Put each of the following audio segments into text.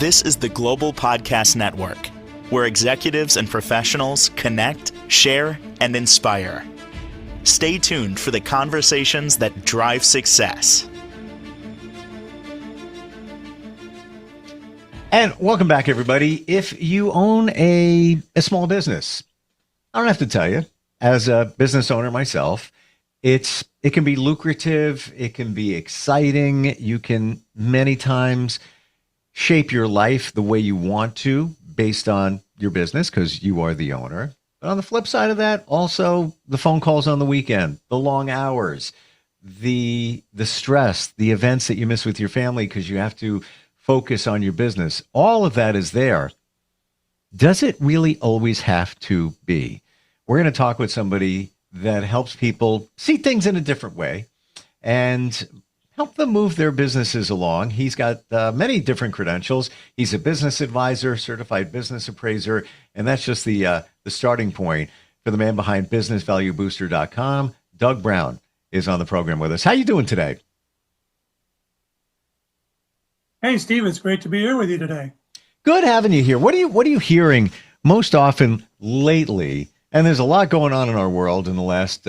This is the Global Podcast Network, where executives and professionals connect, share, and inspire. Stay tuned for the conversations that drive success. And welcome back, everybody. If you own a small business, I don't have to tell you, as a business owner myself, it can be lucrative, it can be exciting. You can many times shape your life the way you want to based on your business because you are the owner. But on the flip side of that, also the phone calls on the weekend, the long hours, the stress, the events that you miss with your family because you have to focus on your business. All of that is there. Does it really always have to be? We're going to talk with somebody that helps people see things in a different way and help them move their businesses along. He's got many different credentials. He's a business advisor, certified business appraiser, and that's just the starting point for the man behind businessvaluebooster.com. Doug Brown is on the program with us. How you doing today? Hey, Steve, it's great to be here with you today. Good having you here. What are you hearing most often lately? And there's a lot going on in our world in the last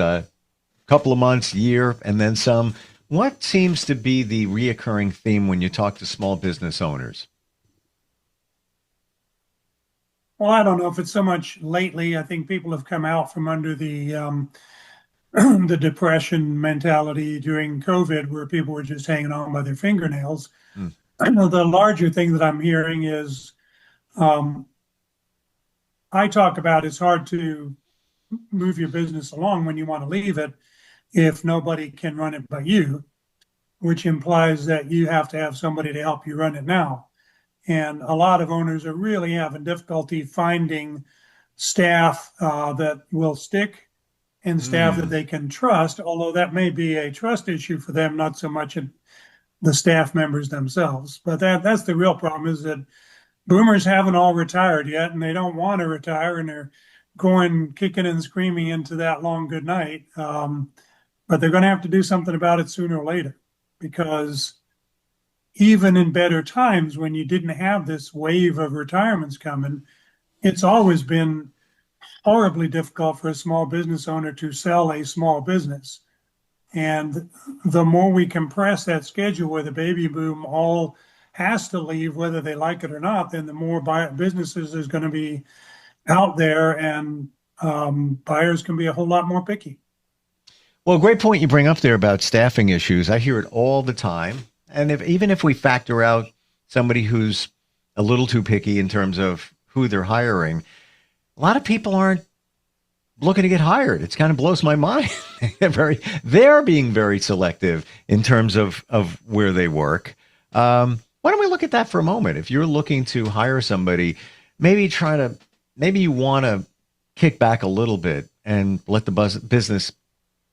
couple of months, year, and then some. What seems to be the reoccurring theme when you talk to small business owners? Well, I don't know if it's so much lately. I think people have come out from under the the depression mentality during COVID, where people were just hanging on by their fingernails. I know the larger thing that I'm hearing is I talk about it's hard to move your business along when you want to leave it if nobody can run it by you, which implies that you have to have somebody to help you run it now. And a lot of owners are really having difficulty finding staff that will stick and staff that they can trust, although that may be a trust issue for them, not so much the staff members themselves. But that's the real problem, is that boomers haven't all retired yet, and they don't want to retire, and they're going kicking and screaming into that long good night. But they're going to have to do something about it sooner or later, because even in better times, when you didn't have this wave of retirements coming, it's always been horribly difficult for a small business owner to sell a small business. And the more we compress that schedule where the baby boom all has to leave, whether they like it or not, then the more businesses there's going to be out there, and buyers can be a whole lot more picky. Well, great point you bring up there about staffing issues. I hear it all the time. And even if we factor out somebody who's a little too picky in terms of who they're hiring, a lot of people aren't looking to get hired. It kind of blows my mind. They're being very selective in terms of where they work. Why don't we look at that for a moment? If you're looking to hire somebody, maybe you want to kick back a little bit and let the business,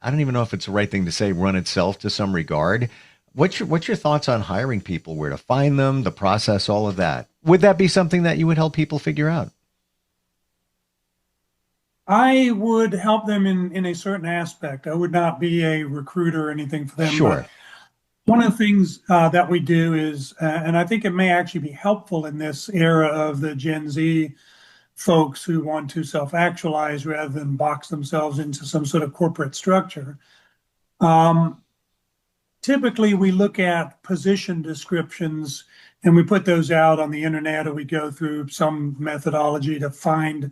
I don't even know if it's the right thing to say, run itself to some regard. What's your thoughts on hiring people, where to find them, the process, all of that? Would that be something that you would help people figure out? I would help them in a certain aspect. I would not be a recruiter or anything for them. Sure. But one of the things that we do is, and I think it may actually be helpful in this era of the Gen Z folks who want to self-actualize rather than box themselves into some sort of corporate structure. Typically, we look at position descriptions and we put those out on the internet, or we go through some methodology to find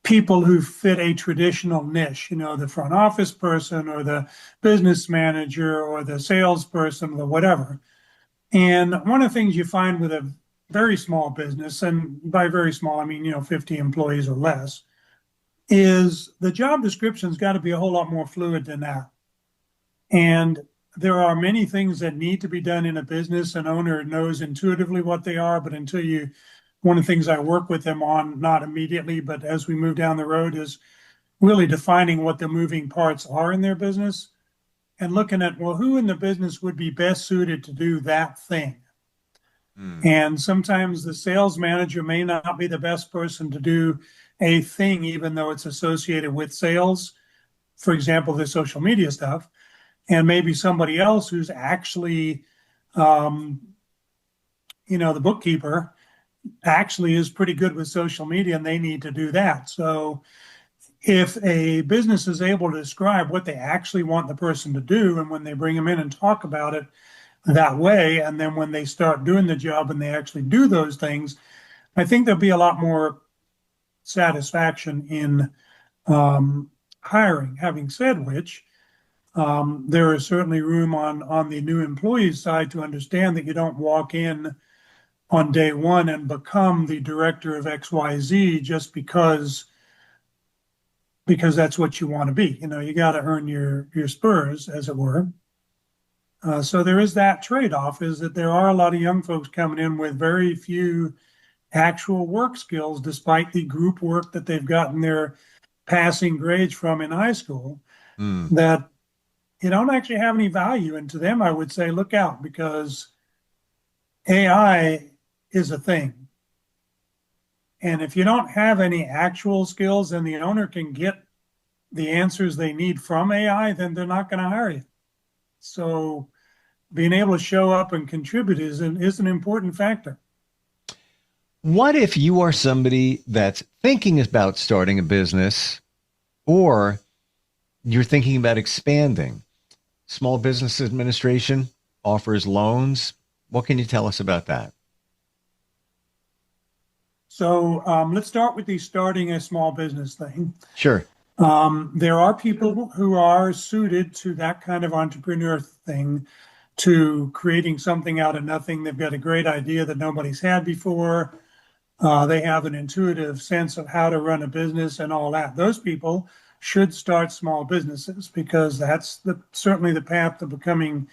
people who fit a traditional niche, the front office person or the business manager or the salesperson or whatever. And one of the things you find with a very small business, and by very small, I mean, 50 employees or less, is the job description's got to be a whole lot more fluid than that. And there are many things that need to be done in a business. An owner knows intuitively what they are, but one of the things I work with them on, not immediately, but as we move down the road, is really defining what the moving parts are in their business and looking at, well, who in the business would be best suited to do that thing? And sometimes the sales manager may not be the best person to do a thing, even though it's associated with sales. For example, the social media stuff. And maybe somebody else who's actually, the bookkeeper actually is pretty good with social media, and they need to do that. So if a business is able to describe what they actually want the person to do, and when they bring them in and talk about it that way, and then when they start doing the job and they actually do those things, I think there'll be a lot more satisfaction in hiring. Having said which, there is certainly room on the new employees side to understand that you don't walk in on day one and become the director of XYZ just because that's what you want to be. You got to earn your spurs, as it were. So there is that trade-off, is that there are a lot of young folks coming in with very few actual work skills, despite the group work that they've gotten their passing grades from in high school, that you don't actually have any value. And to them, I would say, look out, because AI is a thing. And if you don't have any actual skills and the owner can get the answers they need from AI, then they're not going to hire you. So being able to show up and contribute is an important factor. What if you are somebody that's thinking about starting a business, or you're thinking about expanding? Small Business Administration offers loans. What can you tell us about that? So let's start with the starting a small business thing. Sure. There are people who are suited to that kind of entrepreneur thing, to creating something out of nothing. They've got a great idea that nobody's had before. They have an intuitive sense of how to run a business and all that. Those people should start small businesses, because that's certainly the path to becoming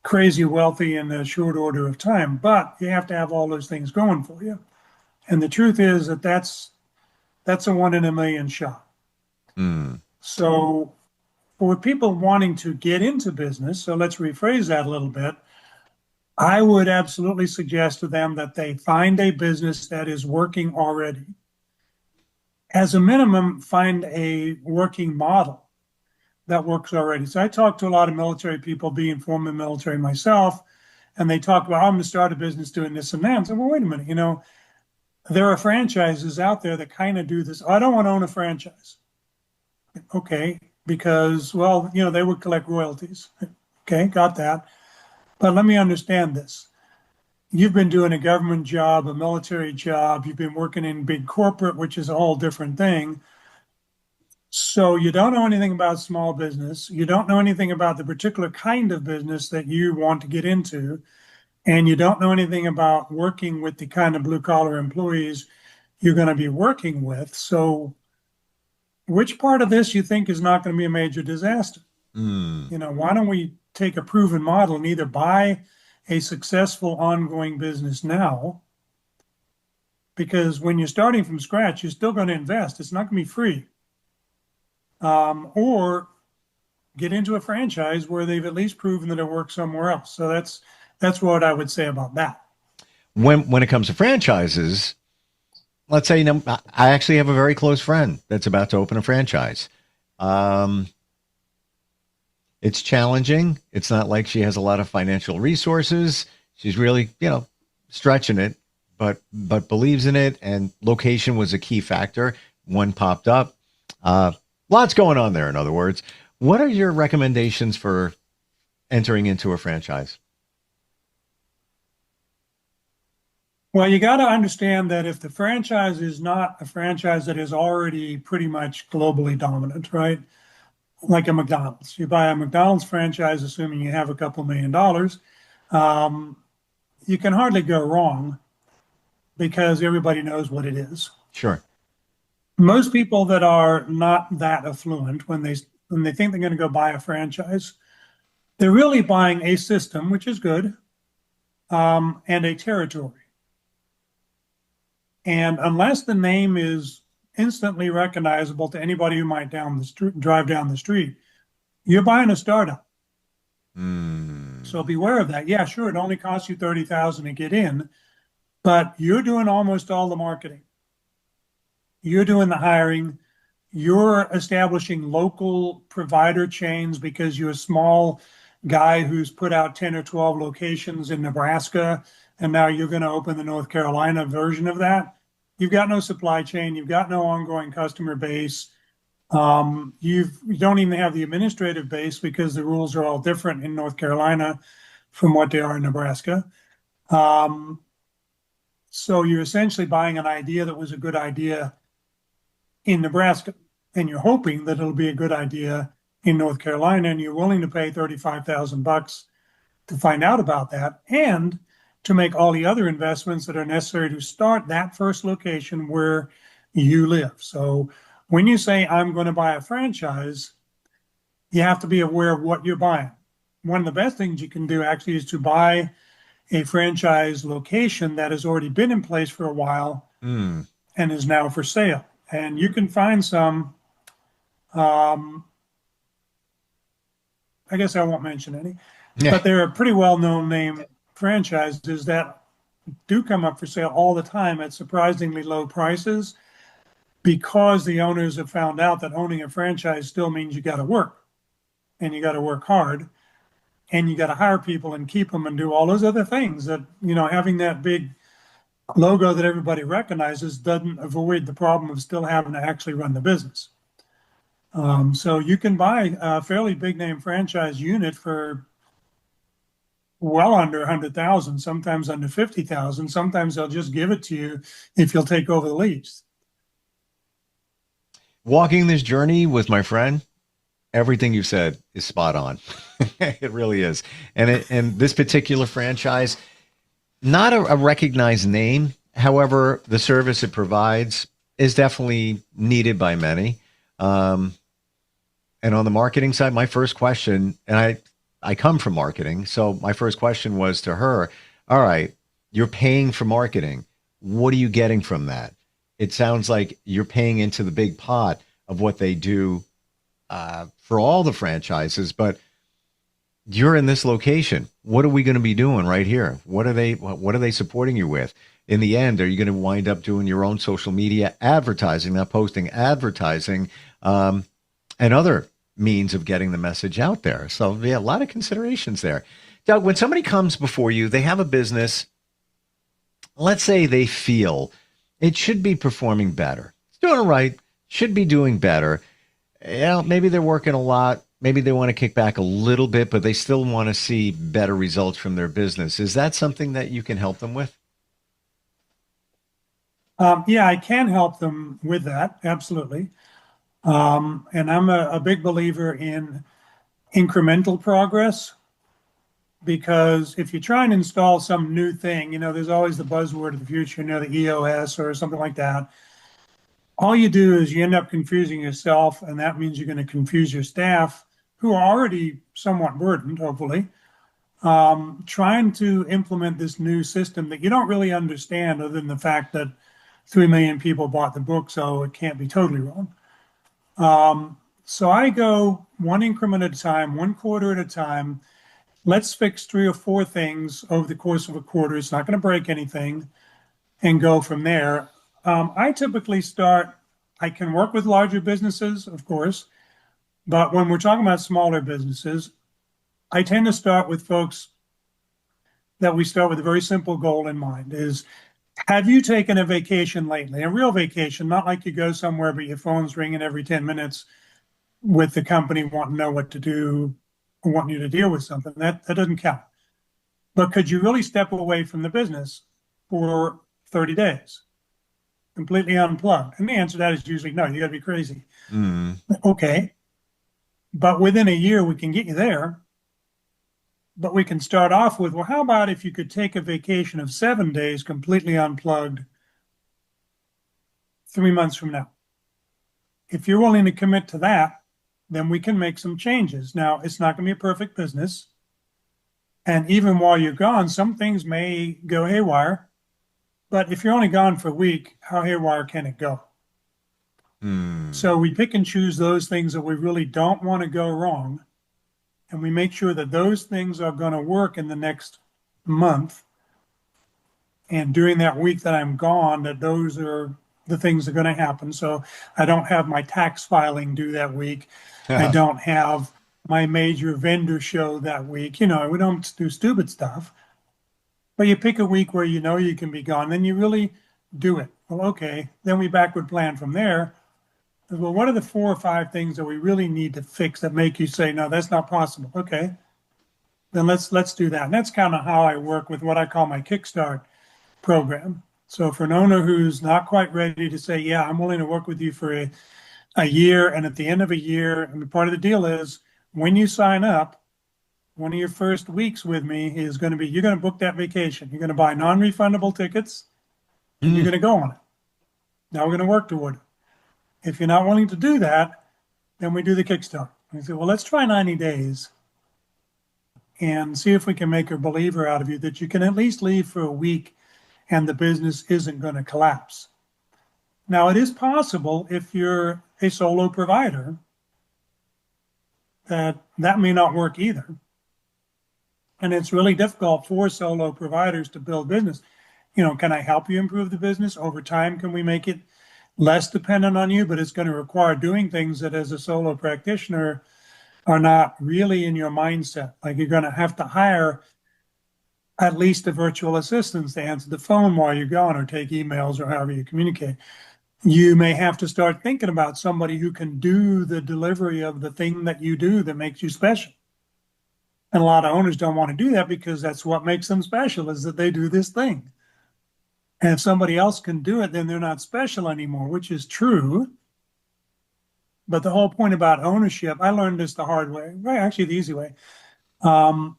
crazy wealthy in a short order of time. But you have to have all those things going for you. And the truth is that that's a 1 in a million shot. So for people wanting to get into business, so let's rephrase that a little bit, I would absolutely suggest to them that they find a business that is working already. As a minimum, find a working model that works already. So I talk to a lot of military people, being former military myself, and they talk about, I'm going to start a business doing this and that. And I say, well, wait a minute, there are franchises out there that kind of do this. I don't want to own a franchise. Okay, because, well, they would collect royalties. Okay, got that. But let me understand this. You've been doing a government job, a military job. You've been working in big corporate, which is a whole different thing. So you don't know anything about small business. You don't know anything about the particular kind of business that you want to get into. And you don't know anything about working with the kind of blue-collar employees you're going to be working with. So which part of this you think is not going to be a major disaster? Why don't we take a proven model and either buy a successful ongoing business now, because when you're starting from scratch, you're still going to invest. It's not going to be free. Or get into a franchise where they've at least proven that it works somewhere else. So that's what I would say about that. When it comes to franchises, let's say, I actually have a very close friend that's about to open a franchise. It's challenging. It's not like she has a lot of financial resources. She's really, stretching it, but believes in it. And location was a key factor. One popped up. Lots going on there, in other words. What are your recommendations for entering into a franchise? Well, you got to understand that if the franchise is not a franchise that is already pretty much globally dominant, right? Like a McDonald's. You buy a McDonald's franchise, assuming you have a couple $1 million, you can hardly go wrong, because everybody knows what it is. Sure. Most people that are not that affluent, when they think they're going to go buy a franchise, they're really buying a system, which is good, and a territory. And unless the name is instantly recognizable to anybody who might drive down the street, you're buying a startup. So beware of that. Yeah, sure, it only costs you $30,000 to get in, but you're doing almost all the marketing. You're doing the hiring. You're establishing local provider chains, because you're a small guy who's put out 10 or 12 locations in Nebraska and now you're going to open the North Carolina version of that. You've got no supply chain, you've got no ongoing customer base. You don't even have the administrative base because the rules are all different in North Carolina from what they are in Nebraska. Um, so you're essentially buying an idea that was a good idea in Nebraska, and you're hoping that it'll be a good idea in North Carolina, and you're willing to pay $35,000 to find out about that and to make all the other investments that are necessary to start that first location where you live. So when you say, I'm going to buy a franchise, you have to be aware of what you're buying. One of the best things you can do actually is to buy a franchise location that has already been in place for a while and is now for sale. And you can find some, I guess I won't mention any, but there are pretty well-known name franchises that do come up for sale all the time at surprisingly low prices because the owners have found out that owning a franchise still means you got to work, and you got to work hard, and you got to hire people and keep them and do all those other things that, having that big logo that everybody recognizes doesn't avoid the problem of still having to actually run the business. So you can buy a fairly big name franchise unit for well under 100,000, sometimes under 50,000. Sometimes they'll just give it to you if you'll take over the lease. Walking this journey with my friend, everything you've said is spot on. It really is. And this particular franchise, not a recognized name. However, the service it provides is definitely needed by many. And on the marketing side, my first question, and I come from marketing, so my first question was to her, all right, you're paying for marketing. What are you getting from that? It sounds like you're paying into the big pot of what they do for all the franchises, but you're in this location. What are we going to be doing right here? What are they supporting you with? In the end, are you going to wind up doing your own social media advertising, not posting advertising, and other means of getting the message out there? So yeah, a lot of considerations there. Doug, when somebody comes before you, they have a business, let's say they feel it should be performing better. It's doing it right, should be doing better. Maybe they're working a lot. Maybe they want to kick back a little bit, but they still want to see better results from their business. Is that something that you can help them with? Yeah, I can help them with that. Absolutely. And I'm a big believer in incremental progress, because if you try and install some new thing, there's always the buzzword of the future, the EOS or something like that. All you do is you end up confusing yourself, and that means you're going to confuse your staff, who are already somewhat burdened, hopefully, trying to implement this new system that you don't really understand, other than the fact that 3 million people bought the book, so it can't be totally wrong. So I go one increment at a time, 1 quarter at a time. Let's fix 3 or 4 things over the course of a quarter. It's not going to break anything, and go from there. I typically I can work with larger businesses, of course, but when we're talking about smaller businesses, I tend to start with folks that we start with a very simple goal in mind is, have you taken a vacation lately? A real vacation, not like you go somewhere, but your phone's ringing every 10 minutes with the company wanting to know what to do, or wanting you to deal with something. That doesn't count. But could you really step away from the business for 30 days? Completely unplugged? And the answer to that is usually no, you got to be crazy. Okay. But within a year, we can get you there. But we can start off with, well, how about if you could take a vacation of 7 days completely unplugged 3 months from now? If you're willing to commit to that, then we can make some changes. Now, it's not going to be a perfect business. And even while you're gone, some things may go haywire. But if you're only gone for a week, how haywire can it go? So we pick and choose those things that we really don't want to go wrong. And we make sure that those things are going to work in the next month. And during that week that I'm gone, that those are the things that are going to happen. So I don't have my tax filing due that week. I don't have my major vendor show that week. We don't do stupid stuff. But you pick a week where you know you can be gone, then you really do it. Well, okay, then we backward plan from there. Well, what are the 4 or 5 things that we really need to fix that make you say, no, that's not possible? Okay, then let's do that. And that's kind of how I work with what I call my Kickstart program. So for an owner who's not quite ready to say, yeah, I'm willing to work with you for a year, and at the end of a year, and part of the deal is when you sign up, one of your first weeks with me is going to be you're going to book that vacation. You're going to buy non-refundable tickets and you're Mm. going to go on it. Now we're going to work toward it. If you're not willing to do that, then we do the Kickstart. We say, well, let's try 90 days and see if we can make a believer out of you that you can at least leave for a week and the business isn't going to collapse. Now, it is possible if you're a solo provider that may not work either. And it's really difficult for solo providers to build business. Can I help you improve the business? Over time, can we make it less dependent on you? But it's going to require doing things that as a solo practitioner are not really in your mindset. Like you're going to have to hire at least a virtual assistant to answer the phone while you're gone or take emails or however you communicate. You may have to start thinking about somebody who can do the delivery of the thing that you do that makes you special. And a lot of owners don't want to do that because that's what makes them special is that they do this thing. And if somebody else can do it, then they're not special anymore, which is true. But the whole point about ownership, I learned this the hard way, right? Actually, the easy way. One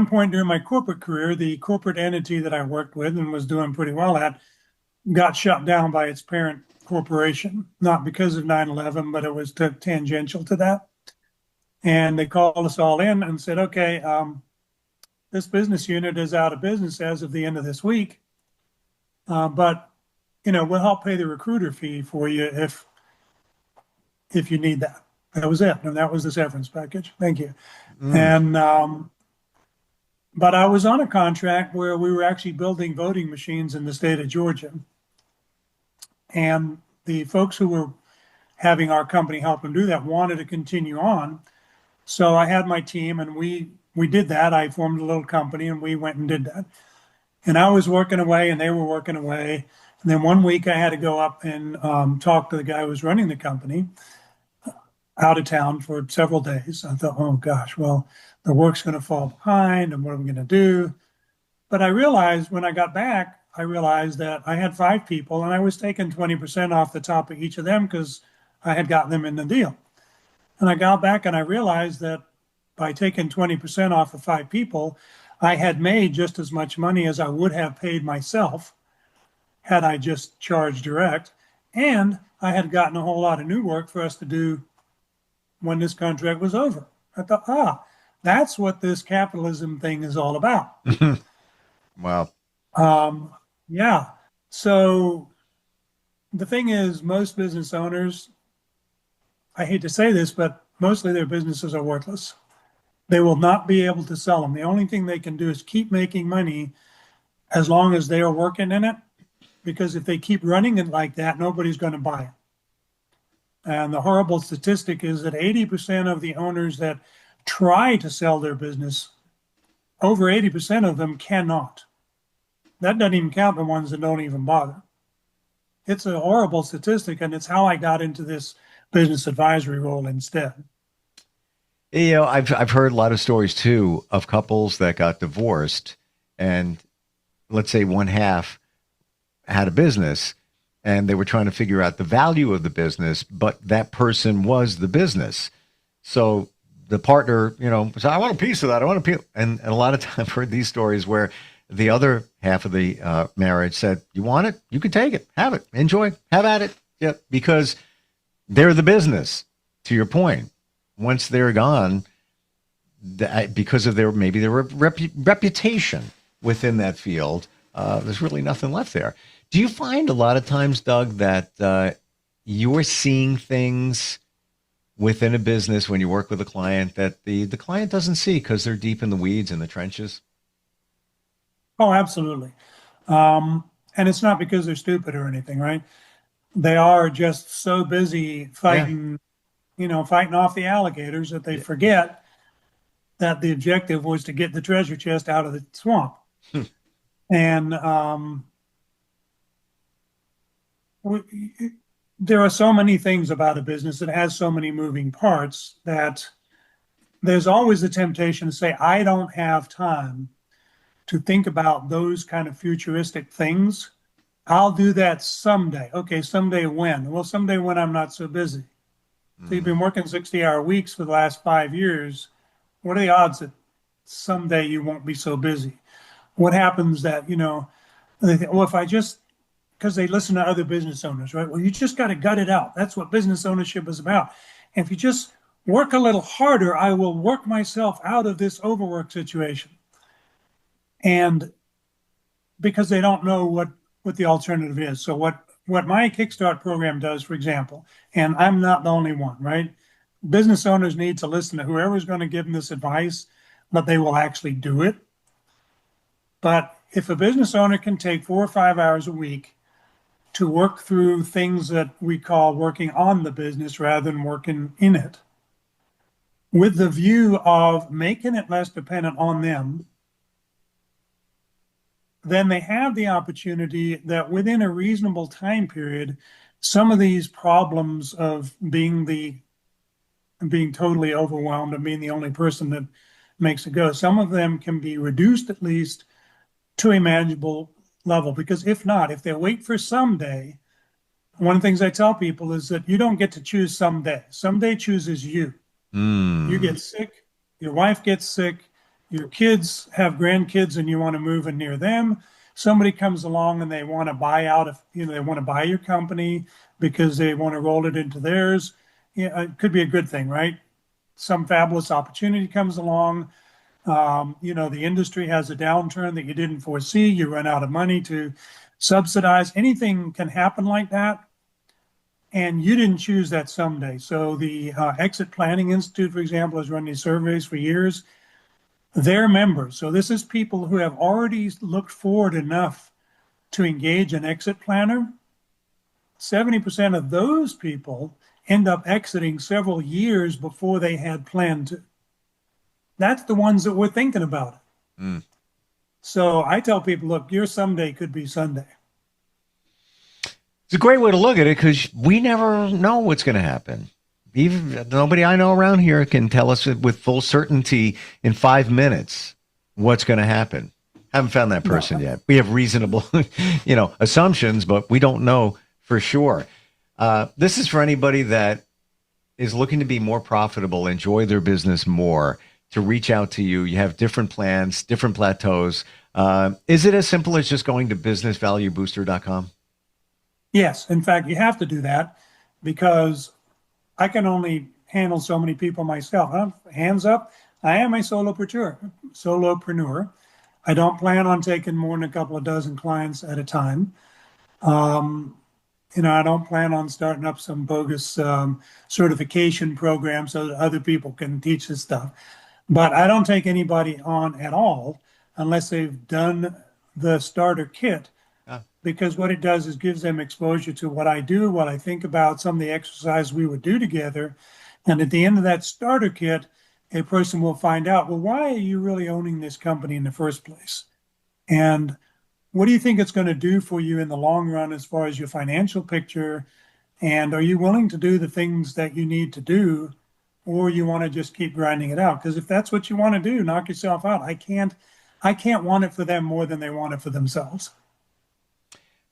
point during my corporate career, the corporate entity that I worked with and was doing pretty well at got shut down by its parent corporation, not because of 9/11, but it was tangential to that. And they called us all in and said, okay, this business unit is out of business as of the end of this week. But, we'll help pay the recruiter fee for you if you need that. That was it. And that was the severance package. Thank you. And, but I was on a contract where we were actually building voting machines in the state of Georgia. And the folks who were having our company help them do that wanted to continue on. So I had my team and we did that. I formed a little company and we went and did that. And I was working away and they were working away. And then one week I had to go up and talk to the guy who was running the company out of town for several days. I thought, oh gosh, well, the work's going to fall behind and what are we going to do? But I realized when I got back, I realized that I had 5 people and I was taking 20% off the top of each of them because I had gotten them in the deal. And I got back and I realized that by taking 20% off of 5 people, I had made just as much money as I would have paid myself had I just charged direct. And I had gotten a whole lot of new work for us to do when this contract was over. I thought, that's what this capitalism thing is all about. Wow. Yeah. So the thing is, most business owners, I hate to say this, but mostly their businesses are worthless. They will not be able to sell them. The only thing they can do is keep making money as long as they are working in it, because if they keep running it like that, nobody's going to buy it. And the horrible statistic is that 80% of the owners that try to sell their business, over 80% of them cannot. That doesn't even count the ones that don't even bother. It's a horrible statistic, and it's how I got into this business advisory role instead. I've heard a lot of stories too of couples that got divorced, and let's say one half had a business and they were trying to figure out the value of the business, but that person was the business. So the partner, said, I want a piece of that. I want a piece. And a lot of times I've heard these stories where the other half of the marriage said, you want it? You can take it, have it, enjoy, have at it. Yeah, because they're the business, to your point. Once they're gone, because of their reputation within that field, there's really nothing left there. Do you find a lot of times, Doug, that you're seeing things within a business when you work with a client that the client doesn't see because they're deep in the weeds in the trenches? Oh, absolutely. And it's not because they're stupid or anything, right? They are just so busy fighting, fighting off the alligators that they forget that the objective was to get the treasure chest out of the swamp. And there are so many things about a business that has so many moving parts that there's always the temptation to say, I don't have time to think about those kind of futuristic things. I'll do that someday. Okay, someday when? Well, someday when I'm not so busy. So you've been working 60-hour weeks for the last 5 years. What are the odds that someday you won't be so busy? What happens that, they think, well, if I just, because they listen to other business owners, right? Well, you just got to gut it out. That's what business ownership is about. And if you just work a little harder, I will work myself out of this overwork situation. And because they don't know what the alternative is. So what my Kickstart program does, for example, and I'm not the only one, right? Business owners need to listen to whoever's going to give them this advice, but they will actually do it. But if a business owner can take 4 or 5 hours a week to work through things that we call working on the business rather than working in it, with the view of making it less dependent on them, then they have the opportunity that within a reasonable time period, some of these problems of being totally overwhelmed and being the only person that makes it go, some of them can be reduced at least to a manageable level. Because if not, if they wait for someday, one of the things I tell people is that you don't get to choose someday. Someday chooses you. You get sick, your wife gets sick, your kids have grandkids and you want to move in near them. Somebody comes along and they want to buy out, they want to buy your company because they want to roll it into theirs. It could be a good thing, right? Some fabulous opportunity comes along. The industry has a downturn that you didn't foresee. You run out of money to subsidize. Anything can happen like that. And you didn't choose that someday. So the Exit Planning Institute, for example, has run these surveys for years. Their members, so this is people who have already looked forward enough to engage an exit planner. 70% of those people end up exiting several years before they had planned to. That's the ones that we're thinking about it. So I tell people, look, your someday could be Sunday. It's a great way to look at it because we never know what's going to happen. Even nobody I know around here can tell us with full certainty in 5 minutes what's going to happen. Haven't found that person yet. We have reasonable, assumptions, but we don't know for sure. This is for anybody that is looking to be more profitable, enjoy their business more, to reach out to you. You have different plans, different plateaus. Is it as simple as just going to businessvaluebooster.com? Yes. In fact, you have to do that because I can only handle so many people myself. Hands up, I am a solopreneur. I don't plan on taking more than a couple of dozen clients at a time. I don't plan on starting up some bogus certification program so that other people can teach this stuff. But I don't take anybody on at all unless they've done the starter kit. Because what it does is gives them exposure to what I do, what I think about, some of the exercises we would do together. And at the end of that starter kit, a person will find out, well, why are you really owning this company in the first place? And what do you think it's going to do for you in the long run as far as your financial picture? And are you willing to do the things that you need to do, or you want to just keep grinding it out? Because if that's what you want to do, knock yourself out. I can't want it for them more than they want it for themselves.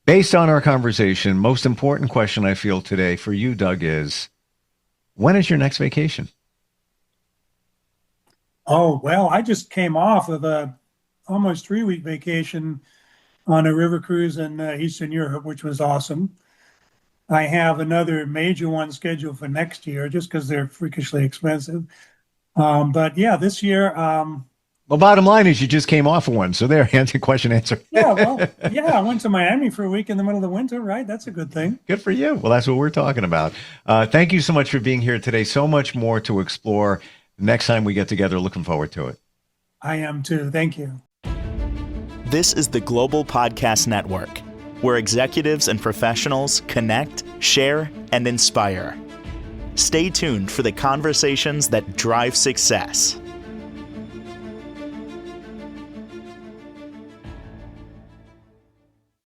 Based on our conversation, most important question I feel today for you, Doug, is when is your next vacation? Oh, well, I just came off of a almost 3-week vacation on a river cruise in Eastern Europe, which was awesome. I have another major one scheduled for next year just because they're freakishly expensive. But yeah, this year, well, bottom line is you just came off of one. So there, question answer. I went to Miami for a week in the middle of the winter, right? That's a good thing. Good for you. Well, that's what we're talking about. Thank you so much for being here today. So much more to explore next time we get together. Looking forward to it. I am too. Thank you. This is the Global Podcast Network, where executives and professionals connect, share, and inspire. Stay tuned for the conversations that drive success.